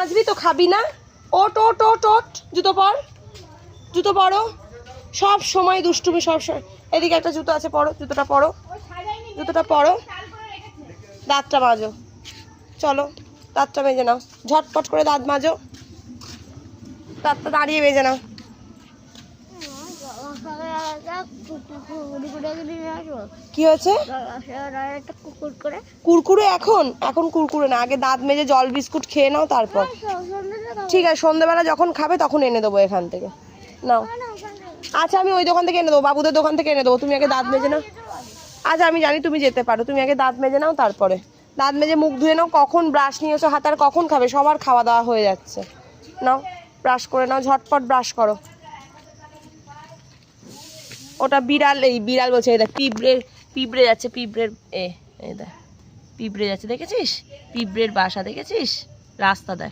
আসবি তো, খাবি না? ওট ওট ওট ওট, জুতো পর, জুতো পরো। সব সময় দুষ্টুমি, সব সময়। এদিকে একটা জুতো আছে, পরো জুতোটা, পরো জুতোটা, পরো। দাঁতটা মাজো, চলো দাঁতটা মেজে নাও, ঝটপট করে দাঁত মাজো, দাঁতটা দাঁড়িয়ে মেজে নাও। কি হয়েছে? কুরকুরে? এখন এখন কুরকুরে না, আগে দাঁত মেজে জল বিস্কুট খেয়ে নাও, তারপর। ঠিক আছে, সন্ধ্যেবেলা যখন খাবে তখন এনে দেবো এখান থেকে, নাও। আচ্ছা, আমি ওই দোকান থেকে এনে দেবো, বাবুদের দোকান থেকে এনে দেবো, তুমি আগে দাঁত মেজে নাও। আচ্ছা, আমি জানি তুমি যেতে পারো, তুমি আগে দাঁত মেজে নাও, তারপরে দাঁত মেজে মুখ ধুয়ে নাও। কখন ব্রাশ নিয়েছো হাতে, আর কখন খাবে? সবার খাওয়া দাওয়া হয়ে যাচ্ছে, নাও ব্রাশ করে নাও, ঝটপট ব্রাশ করো। ওটা বিড়াল, এই বিড়াল বলছে, এই দেখ পিঁপড়ে যাচ্ছে, পিঁপড়ের এই দেখ পিঁপড়ে যাচ্ছে, দেখেছিস? পিঁপড়ের বাসা দেখেছিস? রাস্তা দেখ।